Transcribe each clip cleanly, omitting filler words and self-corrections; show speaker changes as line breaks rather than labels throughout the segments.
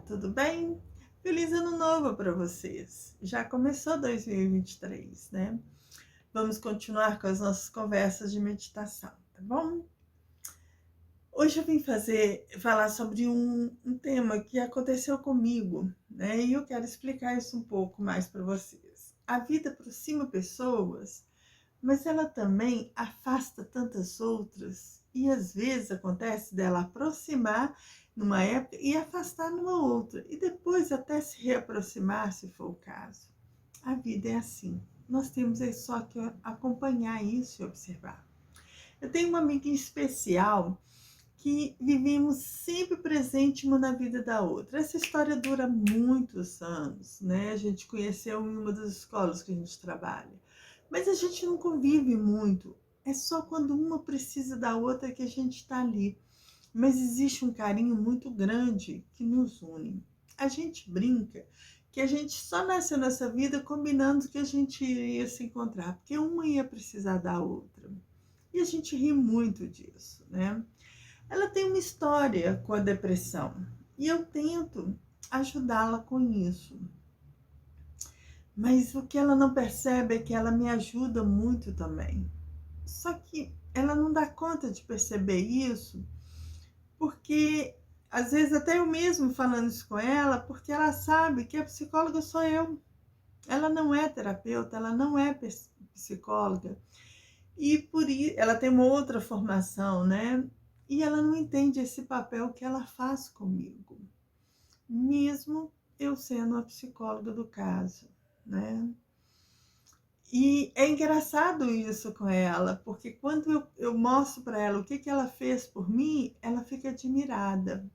Tudo bem? Feliz ano novo para vocês. Já começou 2023, né? Vamos continuar com as nossas conversas de meditação, tá bom? Hoje eu vim falar sobre um tema que aconteceu comigo, né? E eu quero explicar isso um pouco mais para vocês. A vida aproxima pessoas, mas ela também afasta tantas outras, e às vezes acontece dela aproximar numa época e afastar numa outra, e depois até se reaproximar, se for o caso. A vida é assim. Nós temos só que acompanhar isso e observar. Eu tenho uma amiga em especial que vivemos sempre presente uma na vida da outra. Essa história dura muitos anos, né? A gente conheceu em uma das escolas que a gente trabalha. Mas a gente não convive muito. É só quando uma precisa da outra que a gente está ali. Mas existe um carinho muito grande que nos une. A gente brinca que a gente só nasceu nessa vida combinando que a gente iria se encontrar, porque uma ia precisar da outra. E a gente ri muito disso, né? Ela tem uma história com a depressão e eu tento ajudá-la com isso. Mas o que ela não percebe é que ela me ajuda muito também. Só que ela não dá conta de perceber isso, porque às vezes até eu mesmo falando isso com ela, porque ela sabe que a psicóloga sou eu. Ela não é terapeuta, ela não é psicóloga. E por isso ela tem uma outra formação, né? E ela não entende esse papel que ela faz comigo, mesmo eu sendo a psicóloga do caso, né? E é engraçado isso com ela, porque quando eu mostro para ela o que ela fez por mim, ela fica admirada.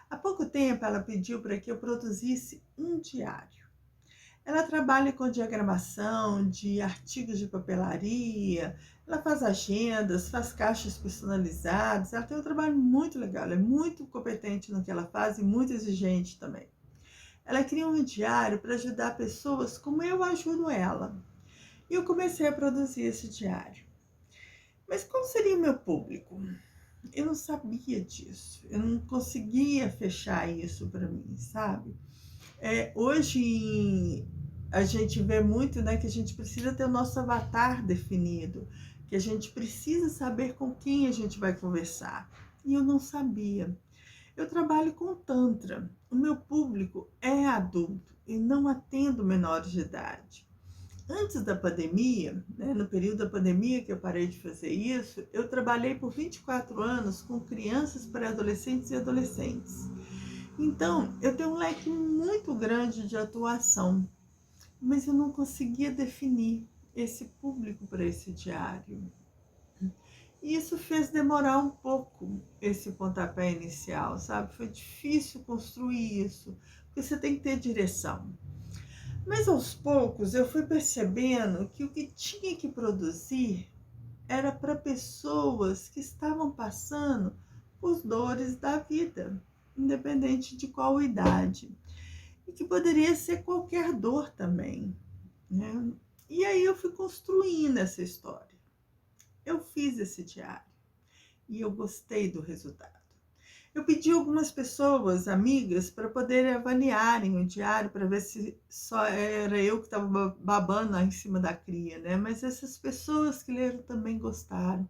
Há pouco tempo ela pediu para que eu produzisse um diário. Ela trabalha com diagramação de artigos de papelaria, ela faz agendas, faz caixas personalizadas, ela tem um trabalho muito legal, ela é muito competente no que ela faz e muito exigente também. Ela cria um diário para ajudar pessoas como eu ajudo ela. E eu comecei a produzir esse diário. Mas qual seria o meu público? Eu não sabia disso, eu não conseguia fechar isso para mim, sabe? Hoje a gente vê muito, né, que a gente precisa ter o nosso avatar definido, que a gente precisa saber com quem a gente vai conversar. E eu não sabia. Eu trabalho com Tantra. O meu público é adulto e não atendo menores de idade. Antes da pandemia, né, no período da pandemia que eu parei de fazer isso, eu trabalhei por 24 anos com crianças, pré-adolescentes e adolescentes. Então, eu tenho um leque muito grande de atuação, mas eu não conseguia definir esse público para esse diário. E isso fez demorar um pouco esse pontapé inicial, sabe? Foi difícil construir isso, porque você tem que ter direção. Mas aos poucos eu fui percebendo que o que tinha que produzir era para pessoas que estavam passando por dores da vida, independente de qual idade. E que poderia ser qualquer dor também, né? E aí eu fui construindo essa história. Eu fiz esse diário e eu gostei do resultado. Eu pedi algumas pessoas, amigas, para poderem avaliarem o diário, para ver se só era eu que estava babando lá em cima da cria, né? Mas essas pessoas que leram também gostaram.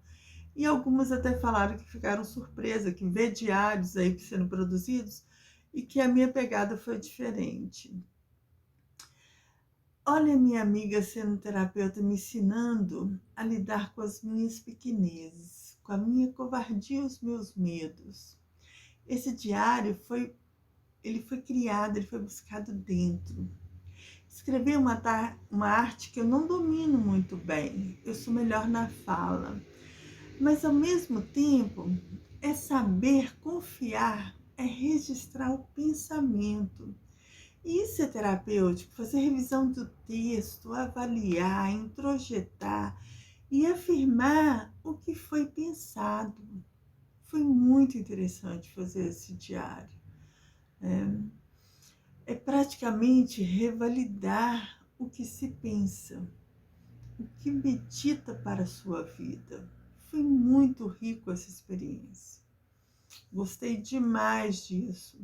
E algumas até falaram que ficaram surpresas, que vê diários aí sendo produzidos e que a minha pegada foi diferente. Olha, minha amiga sendo terapeuta me ensinando a lidar com as minhas pequenezes, com a minha covardia e os meus medos. Esse diário ele foi criado, ele foi buscado dentro. Escrever uma arte que eu não domino muito bem, eu sou melhor na fala. Mas ao mesmo tempo, é saber confiar, é registrar o pensamento. Isso é terapêutico, fazer revisão do texto, avaliar, introjetar e afirmar o que foi pensado. Foi muito interessante fazer esse diário. É praticamente revalidar o que se pensa, o que medita para a sua vida. Foi muito rico essa experiência. Gostei demais disso.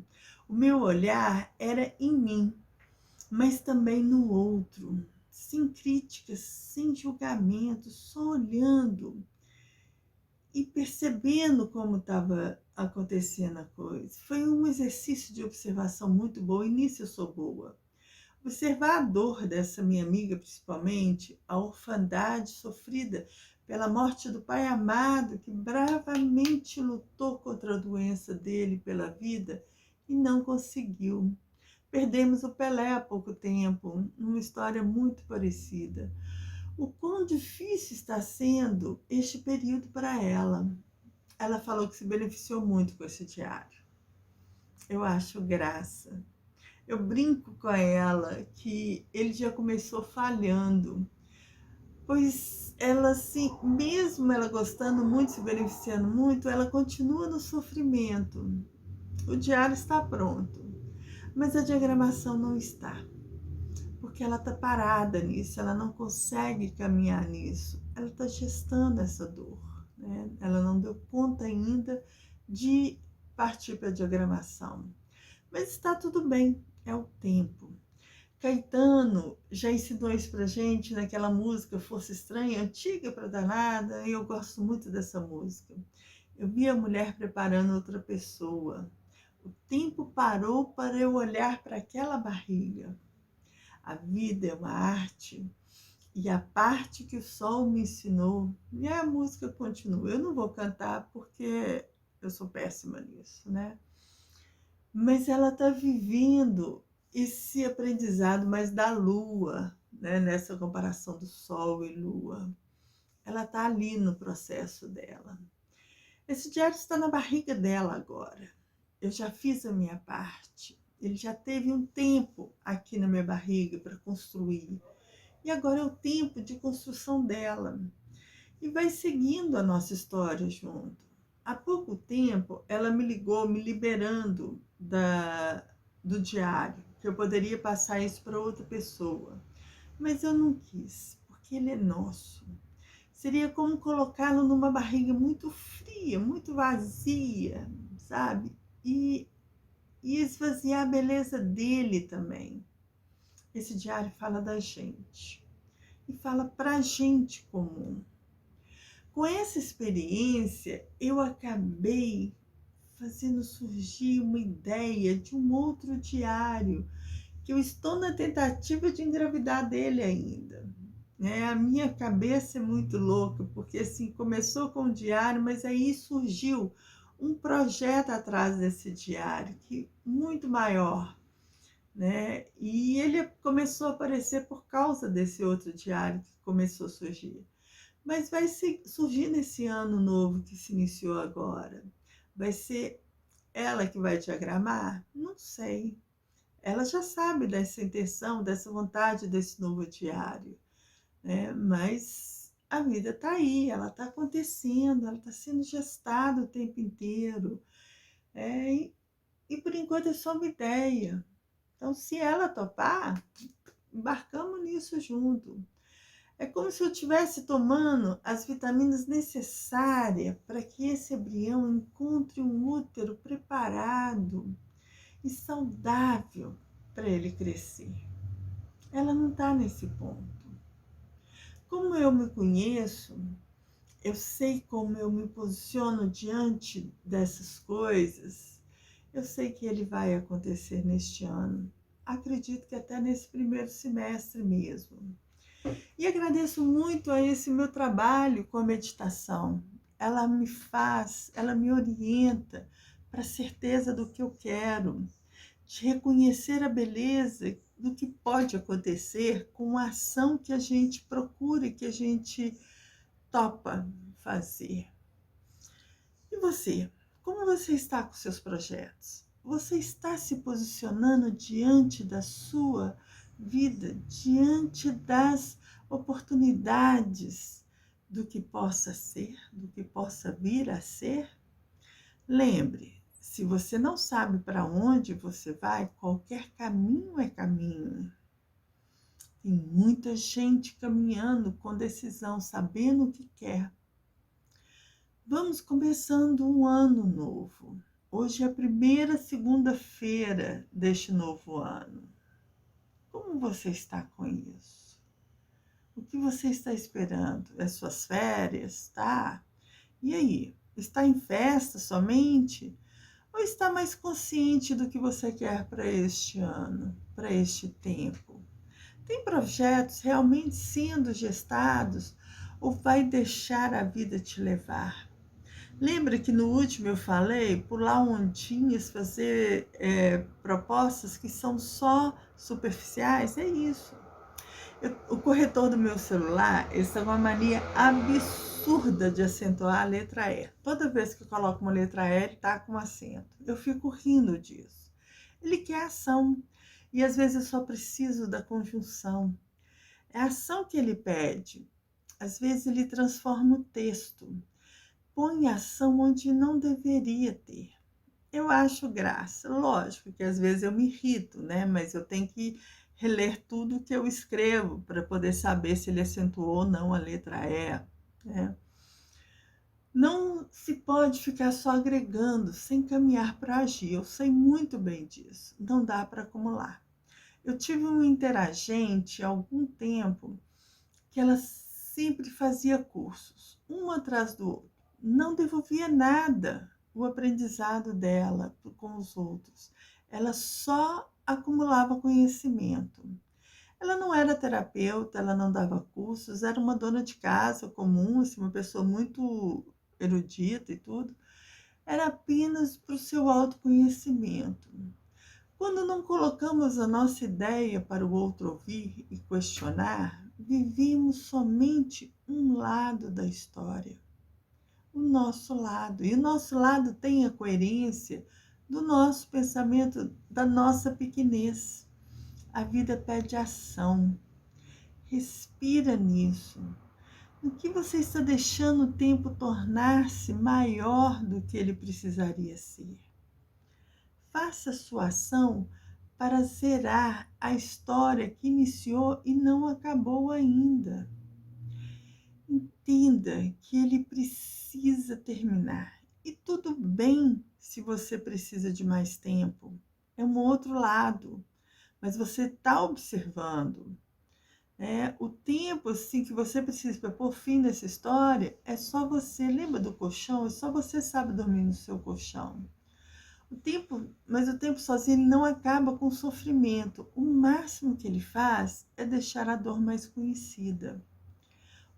O meu olhar era em mim, mas também no outro, sem críticas, sem julgamento, só olhando e percebendo como estava acontecendo a coisa. Foi um exercício de observação muito bom, e nisso eu sou boa. Observar a dor dessa minha amiga, principalmente, a orfandade sofrida pela morte do pai amado, que bravamente lutou contra a doença dele pela vida e não conseguiu. Perdemos o Pelé há pouco tempo, numa história muito parecida. O quão difícil está sendo este período para ela. Ela falou que se beneficiou muito com esse diário. Eu acho graça. Eu brinco com ela que ele já começou falhando, pois ela, assim, mesmo ela gostando muito, se beneficiando muito, ela continua no sofrimento. O diário está pronto, mas a diagramação não está, porque ela está parada nisso, ela não consegue caminhar nisso, ela está gestando essa dor, né? Ela não deu conta ainda de partir para a diagramação, mas está tudo bem, é o tempo. Caetano já ensinou isso pra gente naquela música Força Estranha, antiga pra danada, e eu gosto muito dessa música. Eu vi a mulher preparando outra pessoa. O tempo parou para eu olhar para aquela barriga. A vida é uma arte, e a parte que o sol me ensinou, e a música continua. Eu não vou cantar porque eu sou péssima nisso, né? Mas ela está vivendo esse aprendizado mais da lua, né? Nessa comparação do sol e lua. Ela está ali no processo dela. Esse diário está na barriga dela agora. Eu já fiz a minha parte. Ele já teve um tempo aqui na minha barriga para construir. E agora é o tempo de construção dela. E vai seguindo a nossa história junto. Há pouco tempo, ela me ligou, me liberando do diário, que eu poderia passar isso para outra pessoa. Mas eu não quis, porque ele é nosso. Seria como colocá-lo numa barriga muito fria, muito vazia, sabe? E esvaziar a beleza dele também. Esse diário fala da gente. E fala pra gente comum. Com essa experiência, eu acabei fazendo surgir uma ideia de um outro diário, que eu estou na tentativa de engravidar dele ainda. A minha cabeça é muito louca, porque assim, começou com um diário, mas aí surgiu um projeto atrás desse diário, que muito maior, né? E ele começou a aparecer por causa desse outro diário que começou a surgir. Mas vai surgir nesse ano novo que se iniciou agora. Vai ser ela que vai diagramar? Não sei. Ela já sabe dessa intenção, dessa vontade desse novo diário, né? Mas a vida está aí, ela está acontecendo, ela está sendo gestada o tempo inteiro. E por enquanto é só uma ideia. Então, se ela topar, embarcamos nisso junto. É como se eu estivesse tomando as vitaminas necessárias para que esse embrião encontre um útero preparado e saudável para ele crescer. Ela não está nesse ponto. Como eu me conheço, eu sei como eu me posiciono diante dessas coisas, eu sei que ele vai acontecer neste ano. Acredito que até nesse primeiro semestre mesmo. E agradeço muito a esse meu trabalho com a meditação. Ela me faz, ela me orienta para a certeza do que eu quero, de reconhecer a beleza do que pode acontecer com a ação que a gente procura e que a gente topa fazer. E você? Como você está com seus projetos? Você está se posicionando diante da sua vida, diante das oportunidades do que possa ser, do que possa vir a ser? Lembre, se você não sabe para onde você vai, qualquer caminho é caminho. Tem muita gente caminhando com decisão, sabendo o que quer. Vamos começando um ano novo. Hoje é a primeira segunda-feira deste novo ano. Como você está com isso? O que você está esperando? As suas férias, tá? E aí? Está em festa somente? Ou está mais consciente do que você quer para este ano, para este tempo? Tem projetos realmente sendo gestados ou vai deixar a vida te levar? Lembra que no último eu falei pular ondinhas, fazer propostas que são só superficiais? É isso. O corretor do meu celular, ele está com uma mania absurda de acentuar a letra E. Toda vez que eu coloco uma letra E, ele está com acento. Eu fico rindo disso. Ele quer ação. E às vezes eu só preciso da conjunção. É a ação que ele pede. Às vezes ele transforma o texto. Põe ação onde não deveria ter. Eu acho graça. Lógico que às vezes eu me irrito, né? Mas eu tenho que reler tudo que eu escrevo para poder saber se ele acentuou ou não a letra E, né? Não se pode ficar só agregando sem caminhar para agir. Eu sei muito bem disso. Não dá para acumular. Eu tive uma interagente há algum tempo que ela sempre fazia cursos, um atrás do outro. Não devolvia nada o aprendizado dela com os outros. Ela só acumulava conhecimento. Ela não era terapeuta, ela não dava cursos, era uma dona de casa comum, assim, uma pessoa muito erudita e tudo. Era apenas para o seu autoconhecimento. Quando não colocamos a nossa ideia para o outro ouvir e questionar, vivemos somente um lado da história, o nosso lado. E o nosso lado tem a coerência do nosso pensamento, da nossa pequenez. A vida pede ação. Respira nisso. No que você está deixando o tempo tornar-se maior do que ele precisaria ser? Faça sua ação para zerar a história que iniciou e não acabou ainda. Entenda que ele precisa terminar. E tudo bem se você precisa de mais tempo. É um outro lado. Mas você está observando. O tempo assim, que você precisa para pôr fim nessa história é só você. Lembra do colchão? É só você sabe dormir no seu colchão. Mas o tempo sozinho ele não acaba com o sofrimento. O máximo que ele faz é deixar a dor mais conhecida.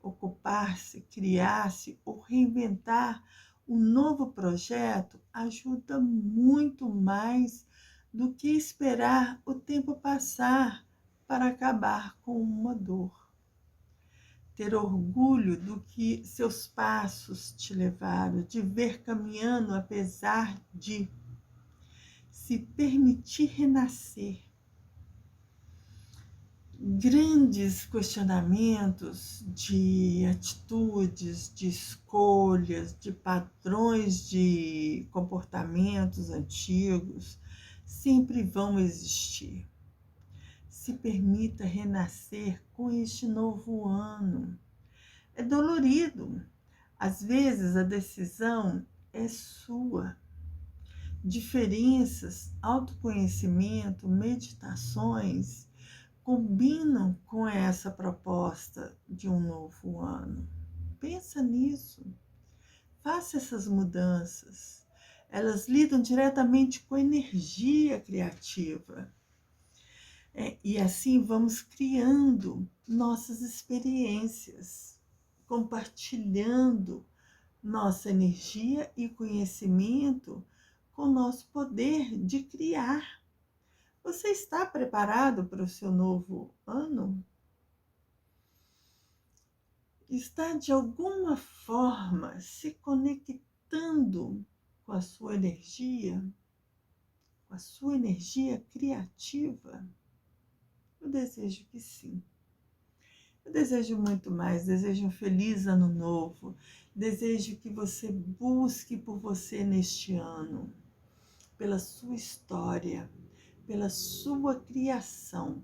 Ocupar-se, criar-se ou reinventar um novo projeto ajuda muito mais do que esperar o tempo passar para acabar com uma dor. Ter orgulho do que seus passos te levaram, de ver caminhando apesar de se permitir renascer. Grandes questionamentos de atitudes, de escolhas, de padrões de comportamentos antigos sempre vão existir. Se permita renascer com este novo ano. É dolorido. Às vezes a decisão é sua. Diferenças, autoconhecimento, meditações combinam com essa proposta de um novo ano. Pensa nisso. Faça essas mudanças. Elas lidam diretamente com a energia criativa. E assim vamos criando nossas experiências, compartilhando nossa energia e conhecimento com o nosso poder de criar. Você está preparado para o seu novo ano? Está de alguma forma se conectando com a sua energia criativa? Eu desejo que sim. Eu desejo muito mais, desejo um feliz ano novo, desejo que você busque por você neste ano, pela sua história, pela sua criação.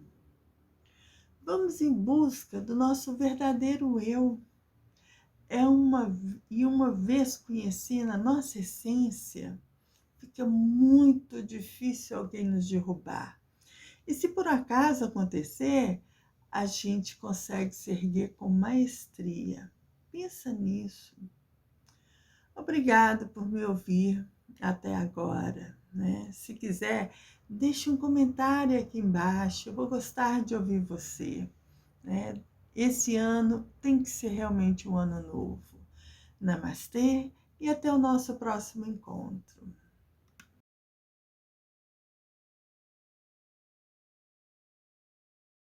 Vamos em busca do nosso verdadeiro eu. Uma vez conhecendo a nossa essência, fica muito difícil alguém nos derrubar. E se por acaso acontecer, a gente consegue se erguer com maestria. Pensa nisso. Obrigado por me ouvir até agora, né? Se quiser, deixe um comentário aqui embaixo. Eu vou gostar de ouvir você, né? Esse ano tem que ser realmente um ano novo. Namastê e até o nosso próximo encontro.